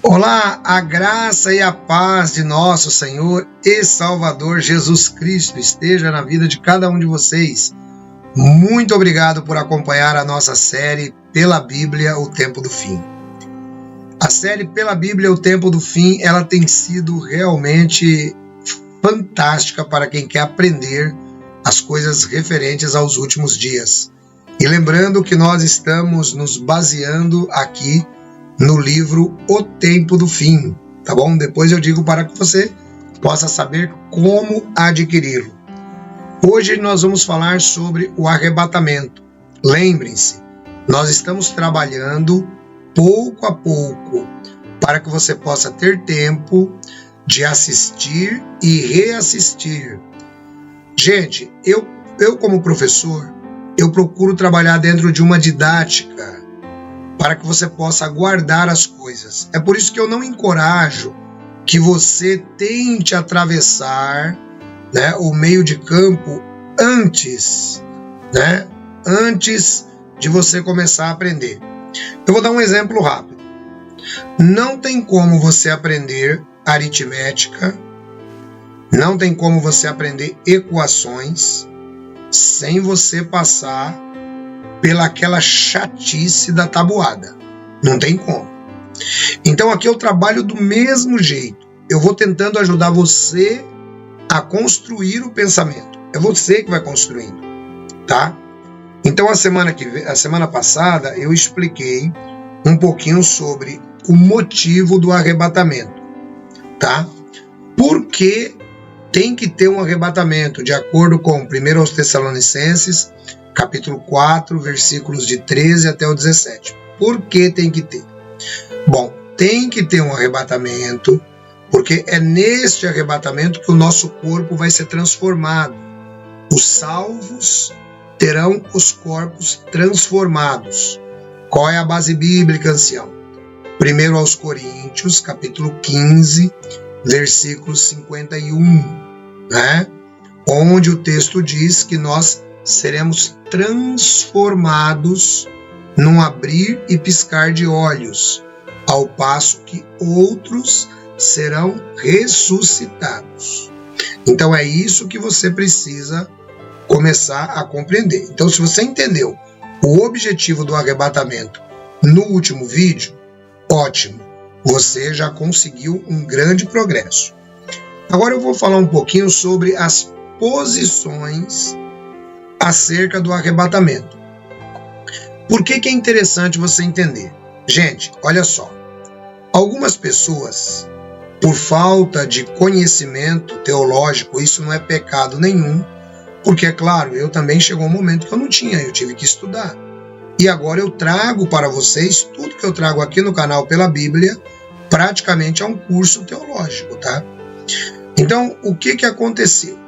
Olá, a graça e a paz de nosso Senhor e Salvador Jesus Cristo esteja na vida de cada um de vocês. Muito obrigado por acompanhar a nossa série Pela Bíblia, o Tempo do Fim. A série Pela Bíblia, o Tempo do Fim, ela tem sido realmente fantástica para quem quer aprender as coisas referentes aos últimos dias. E lembrando que nós estamos nos baseando aqui no livro O Tempo do Fim, tá bom? Depois eu digo para que você possa saber como adquiri-lo. Hoje nós vamos falar sobre o arrebatamento. Lembrem-se, nós estamos trabalhando pouco a pouco para que você possa ter tempo de assistir e reassistir. Gente, eu como professor, eu procuro trabalhar dentro de uma didática para que você possa guardar as coisas. É por isso que eu não encorajo que você tente atravessar, o meio de campo antes de você começar a aprender. Eu vou dar um exemplo rápido. Não tem como você aprender aritmética, não tem como você aprender equações sem você passar pelaquela chatice da tabuada. Não tem como. Então aqui eu trabalho do mesmo jeito. Eu vou tentando ajudar você a construir o pensamento. É você que vai construindo, tá? Então a semana passada eu expliquei um pouquinho sobre o motivo do arrebatamento, tá? Por que tem que ter um arrebatamento? De acordo com 1 aos Tessalonicenses, capítulo 4, versículos de 13 até o 17. Por que tem que ter? Bom, tem que ter um arrebatamento, porque é neste arrebatamento que o nosso corpo vai ser transformado. Os salvos terão os corpos transformados. Qual é a base bíblica, ancião? 1 aos Coríntios, capítulo 15, versículo 51, onde o texto diz que nós seremos transformados num abrir e piscar de olhos, ao passo que outros serão ressuscitados. Então é isso que você precisa começar a compreender. Então, se você entendeu o objetivo do arrebatamento no último vídeo, ótimo, você já conseguiu um grande progresso. Agora eu vou falar um pouquinho sobre as posições acerca do arrebatamento. Por que é interessante você entender? Gente, olha só. Algumas pessoas, por falta de conhecimento teológico, isso não é pecado nenhum, porque, é claro, eu também chegou um momento que eu não tinha, eu tive que estudar. E agora eu trago para vocês, tudo que eu trago aqui no canal Pela Bíblia, praticamente é um curso teológico, tá? Então, o que aconteceu?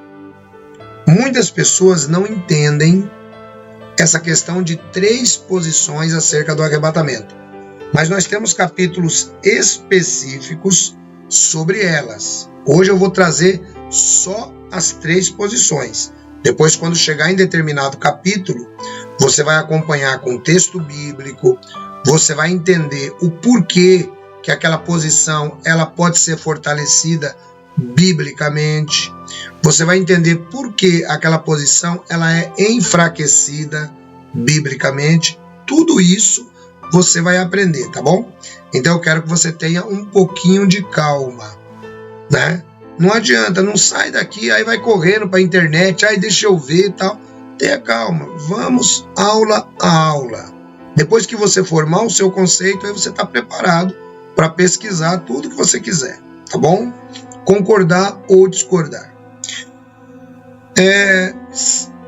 Muitas pessoas não entendem essa questão de 3 posições acerca do arrebatamento. Mas nós temos capítulos específicos sobre elas. Hoje eu vou trazer só as 3 posições. Depois, quando chegar em determinado capítulo, você vai acompanhar com texto bíblico, você vai entender o porquê que aquela posição ela pode ser fortalecida biblicamente. Você vai entender por que aquela posição ela é enfraquecida biblicamente. Tudo isso você vai aprender, tá bom? Então eu quero que você tenha um pouquinho de calma, Não adianta, não sai daqui, aí vai correndo para a internet, aí deixa eu ver e tal. Tenha calma, vamos aula a aula. Depois que você formar o seu conceito, aí você está preparado para pesquisar tudo que você quiser, tá bom? Concordar ou discordar.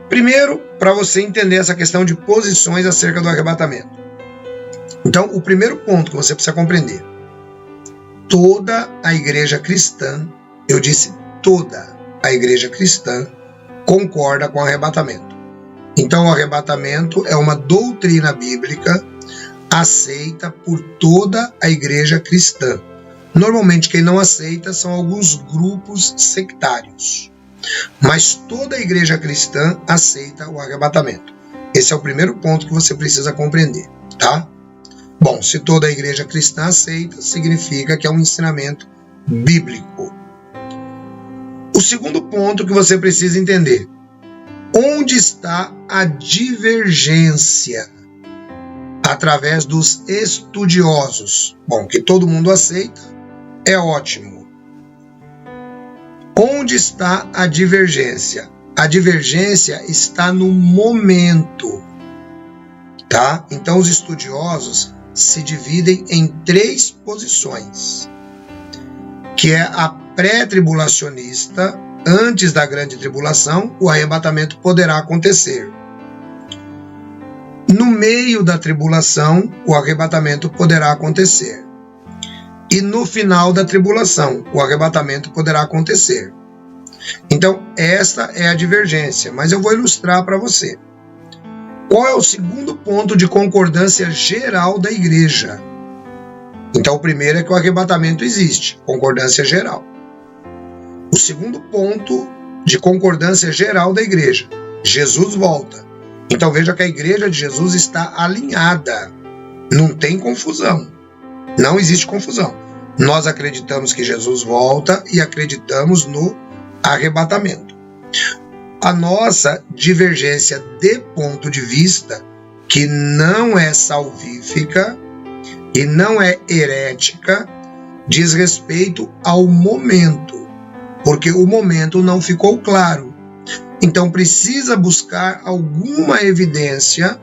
Primeiro, para você entender essa questão de posições acerca do arrebatamento. Então, o primeiro ponto que você precisa compreender. Toda a igreja cristã, eu disse toda a igreja cristã, concorda com o arrebatamento. Então, o arrebatamento é uma doutrina bíblica aceita por toda a igreja cristã. Normalmente, quem não aceita são alguns grupos sectários. Mas toda a igreja cristã aceita o arrebatamento. Esse é o primeiro ponto que você precisa compreender, tá? Bom, se toda a igreja cristã aceita, significa que é um ensinamento bíblico. O segundo ponto que você precisa entender: onde está a divergência? Através dos estudiosos. Bom, que todo mundo aceita é ótimo. Onde está a divergência? A divergência está no momento, tá? Então os estudiosos se dividem em 3 posições, que é a pré-tribulacionista. Antes da grande tribulação, o arrebatamento poderá acontecer. No meio da tribulação, o arrebatamento poderá acontecer. E no final da tribulação, o arrebatamento poderá acontecer. Então, esta é a divergência, mas eu vou ilustrar para você. Qual é o segundo ponto de concordância geral da igreja? Então, o primeiro é que o arrebatamento existe, concordância geral. O segundo ponto de concordância geral da igreja: Jesus volta. Então veja que a igreja de Jesus está alinhada. Não tem confusão. Não existe confusão. Nós acreditamos que Jesus volta e acreditamos no arrebatamento. A nossa divergência de ponto de vista, que não é salvífica e não é herética, diz respeito ao momento. Porque o momento não ficou claro. Então precisa buscar alguma evidência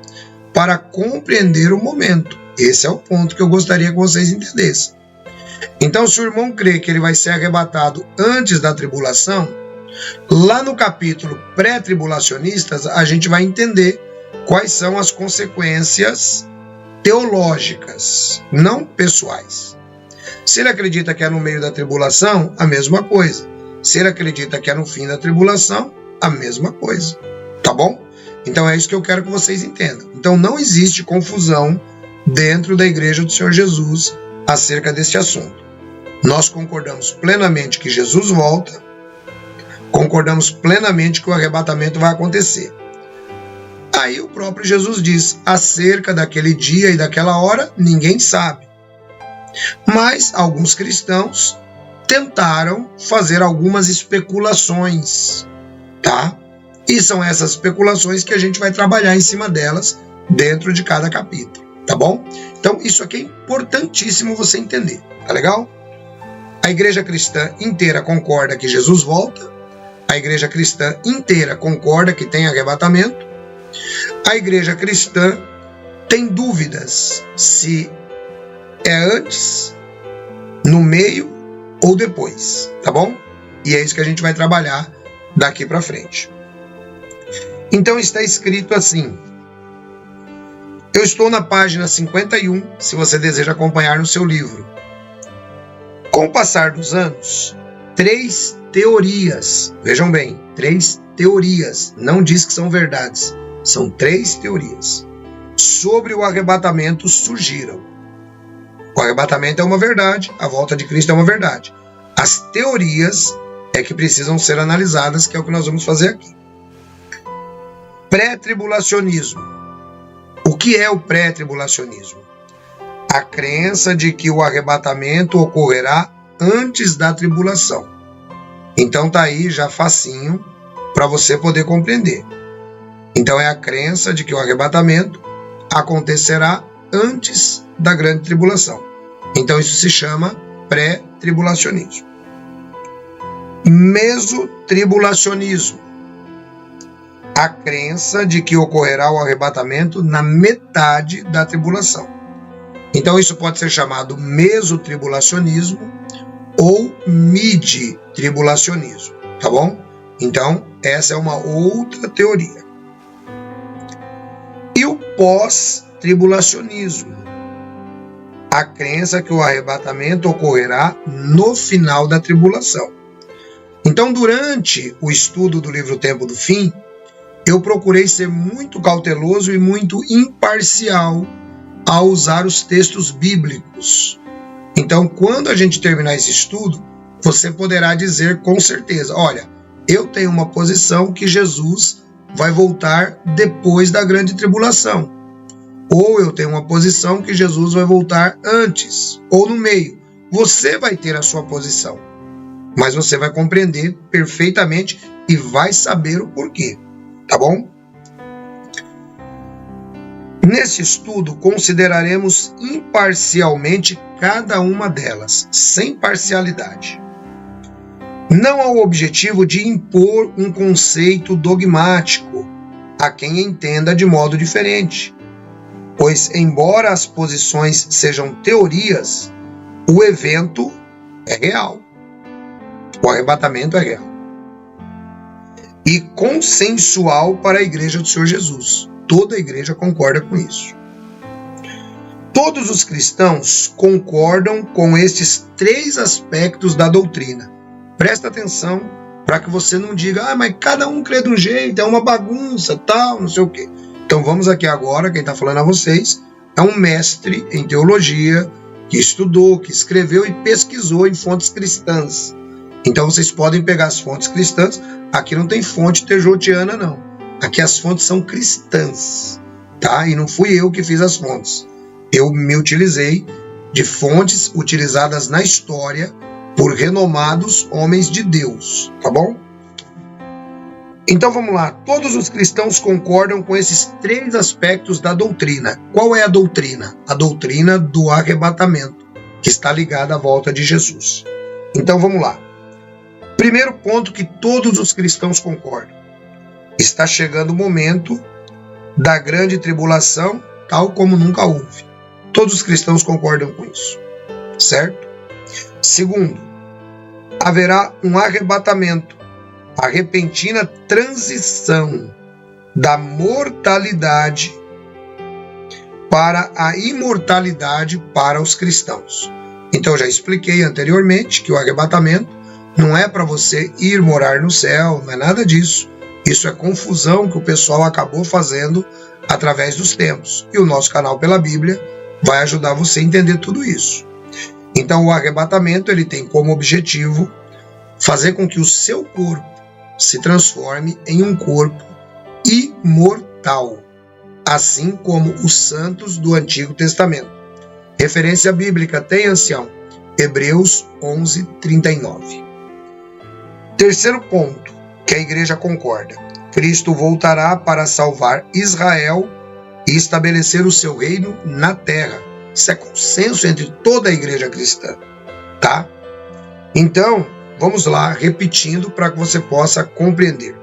para compreender o momento. Esse é o ponto que eu gostaria que vocês entendessem. Então, se o irmão crê que ele vai ser arrebatado antes da tribulação, lá no capítulo pré-tribulacionistas, a gente vai entender quais são as consequências teológicas, não pessoais. Se ele acredita que é no meio da tribulação, a mesma coisa. Se ele acredita que é no fim da tribulação, a mesma coisa. Tá bom? Então é isso que eu quero que vocês entendam. Então não existe confusão dentro da igreja do Senhor Jesus acerca deste assunto. Nós concordamos plenamente que Jesus volta, concordamos plenamente que o arrebatamento vai acontecer. Aí o próprio Jesus diz: acerca daquele dia e daquela hora, ninguém sabe. Mas alguns cristãos tentaram fazer algumas especulações, tá? E são essas especulações que a gente vai trabalhar em cima delas dentro de cada capítulo, tá bom? Então isso aqui é importantíssimo você entender, tá legal? A igreja cristã inteira concorda que Jesus volta, a igreja cristã inteira concorda que tem arrebatamento, a igreja cristã tem dúvidas se é antes, no meio ou depois, tá bom? E é isso que a gente vai trabalhar daqui para frente. Então está escrito assim. Eu estou na página 51, se você deseja acompanhar no seu livro. Com o passar dos anos, 3 teorias, vejam bem, 3 teorias, não diz que são verdades, são 3 teorias, sobre o arrebatamento surgiram. O arrebatamento é uma verdade, a volta de Cristo é uma verdade. As teorias é que precisam ser analisadas, que é o que nós vamos fazer aqui. Pré-tribulacionismo. O que é o pré-tribulacionismo? A crença de que o arrebatamento ocorrerá antes da tribulação. Então tá aí já facinho para você poder compreender. Então é a crença de que o arrebatamento acontecerá antes da grande tribulação. Então isso se chama pré-tribulacionismo. Mesotribulacionismo. A crença de que ocorrerá o arrebatamento na metade da tribulação. Então isso pode ser chamado mesotribulacionismo ou mid-tribulacionismo, tá bom? Então essa é uma outra teoria. E o pós-tribulacionismo. A crença que o arrebatamento ocorrerá no final da tribulação. Então, durante o estudo do livro Tempo do Fim, eu procurei ser muito cauteloso e muito imparcial ao usar os textos bíblicos. Então, quando a gente terminar esse estudo, você poderá dizer com certeza: olha, eu tenho uma posição que Jesus vai voltar depois da grande tribulação. Ou eu tenho uma posição que Jesus vai voltar antes, ou no meio. Você vai ter a sua posição, mas você vai compreender perfeitamente e vai saber o porquê, tá bom? Nesse estudo, consideraremos imparcialmente cada uma delas, sem parcialidade. Não há o objetivo de impor um conceito dogmático a quem entenda de modo diferente, pois, embora as posições sejam teorias, o evento é real. O arrebatamento é real. E consensual para a igreja do Senhor Jesus. Toda a igreja concorda com isso. Todos os cristãos concordam com estes 3 aspectos da doutrina. Presta atenção para que você não diga, mas cada um crê de um jeito, é uma bagunça, tal, não sei o quê. Então vamos aqui agora, quem está falando a vocês, é um mestre em teologia, que estudou, que escreveu e pesquisou em fontes cristãs. Então vocês podem pegar as fontes cristãs, aqui não tem fonte tejotiana não, aqui as fontes são cristãs, tá? E não fui eu que fiz as fontes, eu me utilizei de fontes utilizadas na história por renomados homens de Deus, tá bom? Então vamos lá, todos os cristãos concordam com esses 3 aspectos da doutrina. Qual é a doutrina? A doutrina do arrebatamento, que está ligada à volta de Jesus. Então vamos lá. Primeiro ponto que todos os cristãos concordam. Está chegando o momento da grande tribulação, tal como nunca houve. Todos os cristãos concordam com isso, certo? Segundo, haverá um arrebatamento, a repentina transição da mortalidade para a imortalidade para os cristãos. Então eu já expliquei anteriormente que o arrebatamento não é para você ir morar no céu, não é nada disso. Isso é confusão que o pessoal acabou fazendo através dos tempos. E o nosso canal Pela Bíblia vai ajudar você a entender tudo isso. Então o arrebatamento ele tem como objetivo fazer com que o seu corpo se transforme em um corpo imortal, assim como os santos do Antigo Testamento. Referência bíblica tem, ancião? Hebreus 11:39. Terceiro ponto que a igreja concorda. Cristo voltará para salvar Israel e estabelecer o seu reino na terra. Isso é consenso entre toda a igreja cristã, tá? Então, vamos lá, repetindo para que você possa compreender.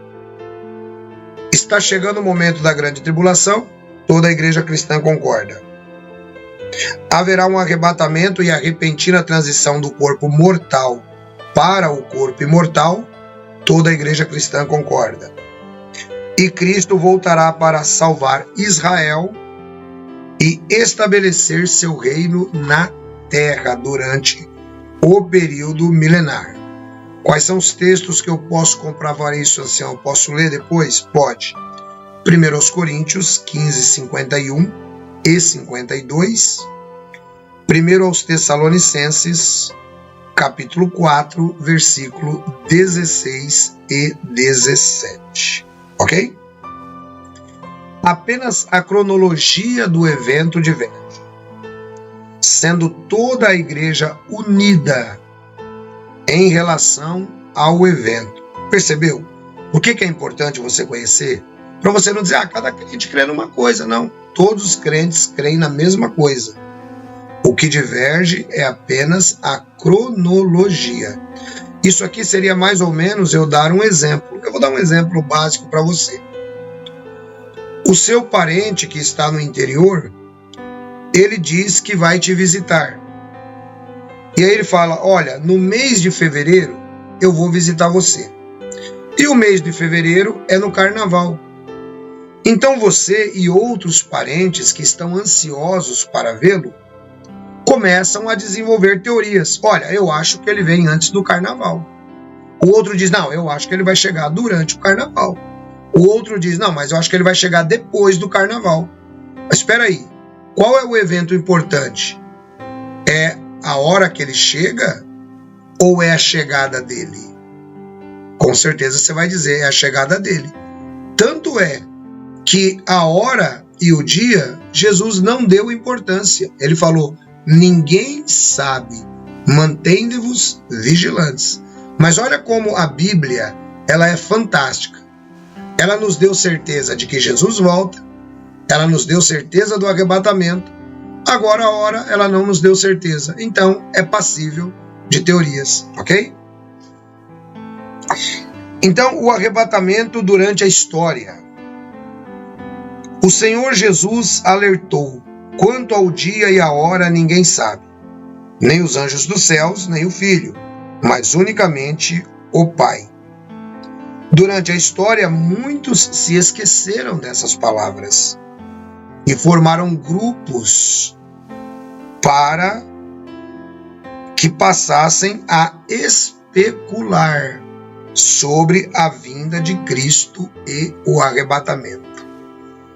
Está chegando o momento da grande tribulação, toda a igreja cristã concorda. Haverá um arrebatamento e a repentina transição do corpo mortal para o corpo imortal, toda a igreja cristã concorda. E Cristo voltará para salvar Israel e estabelecer seu reino na terra durante o período milenar. Quais são os textos que eu posso comprovar isso, ancião? Posso ler depois? Pode. 1 Coríntios 15:51 e 52. 1 aos Tessalonicenses, capítulo 4, versículo 16 e 17. Ok? Apenas a cronologia do evento diverge, sendo toda a igreja unida em relação ao evento. Percebeu? O que é importante você conhecer? Para você não dizer, cada crente crê numa coisa. Não, todos os crentes creem na mesma coisa. O que diverge é apenas a cronologia. Isso aqui seria mais ou menos eu dar um exemplo. Eu vou dar um exemplo básico para você. O seu parente que está no interior, ele diz que vai te visitar. E aí ele fala, olha, no mês de fevereiro eu vou visitar você. E o mês de fevereiro é no carnaval. Então você e outros parentes que estão ansiosos para vê-lo, começam a desenvolver teorias. Olha, eu acho que ele vem antes do carnaval. O outro diz, não, eu acho que ele vai chegar durante o carnaval. O outro diz, não, mas eu acho que ele vai chegar depois do carnaval. Mas espera aí, qual é o evento importante? É a hora que ele chega ou é a chegada dele? Com certeza você vai dizer, é a chegada dele. Tanto é que a hora e o dia, Jesus não deu importância. Ele falou: ninguém sabe, mantende-vos vigilantes. Mas olha como a Bíblia, ela é fantástica. Ela nos deu certeza de que Jesus volta, ela nos deu certeza do arrebatamento. Agora a hora, ela não nos deu certeza. Então, é passível de teorias, ok? Então, o arrebatamento durante a história. O Senhor Jesus alertou: quanto ao dia e a hora ninguém sabe, nem os anjos dos céus, nem o Filho, mas unicamente o Pai. Durante a história, muitos se esqueceram dessas palavras e formaram grupos para que passassem a especular sobre a vinda de Cristo e o arrebatamento.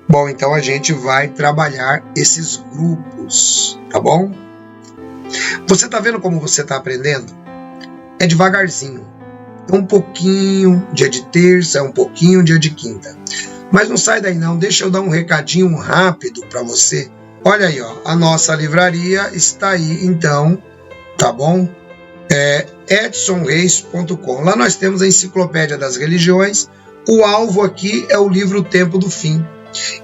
Bom, então a gente vai trabalhar esses grupos, tá bom? Você tá vendo como você tá aprendendo? É devagarzinho. É um pouquinho dia de terça, é um pouquinho dia de quinta. Mas não sai daí não, deixa eu dar um recadinho rápido para você. Olha aí, ó, a nossa livraria está aí, então, tá bom? É edsonreis.com. Lá nós temos a Enciclopédia das Religiões. O alvo aqui é o livro Tempo do Fim.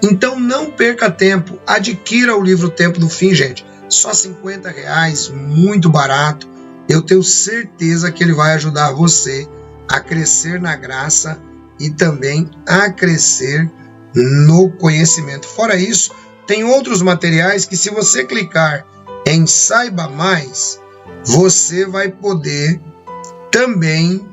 Então não perca tempo, adquira o livro Tempo do Fim, gente. Só R$50, muito barato. Eu tenho certeza que ele vai ajudar você a crescer na graça e também a crescer no conhecimento. Fora isso, tem outros materiais que, se você clicar em Saiba Mais, você vai poder também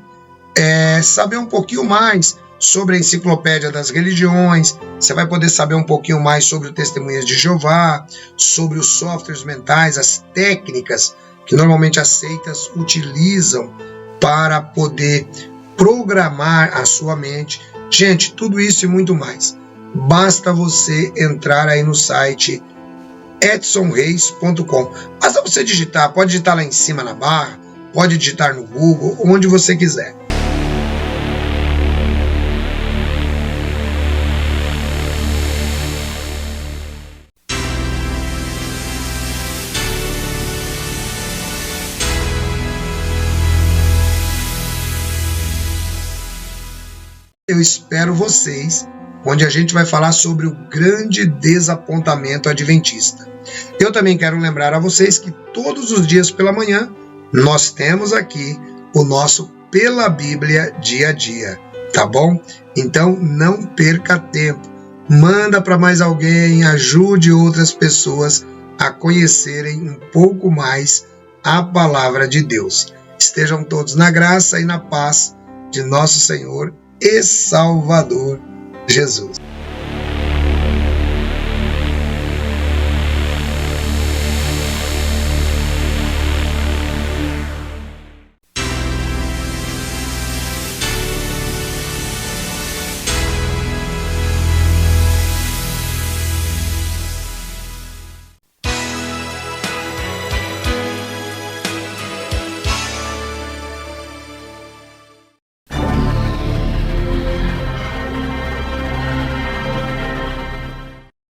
saber um pouquinho mais sobre a Enciclopédia das Religiões. Você vai poder saber um pouquinho mais sobre o Testemunhas de Jeová, sobre os softwares mentais, as técnicas que normalmente as seitas utilizam para poder programar a sua mente. Gente, tudo isso e muito mais. Basta você entrar aí no site edsonreis.com. Basta você digitar, pode digitar lá em cima na barra, pode digitar no Google, onde você quiser. Eu espero vocês, onde a gente vai falar sobre o grande desapontamento adventista. Eu também quero lembrar a vocês que todos os dias pela manhã nós temos aqui o nosso Pela Bíblia Dia a Dia, tá bom? Então não perca tempo, manda para mais alguém, ajude outras pessoas a conhecerem um pouco mais a palavra de Deus. Estejam todos na graça e na paz de nosso Senhor e Salvador Jesus.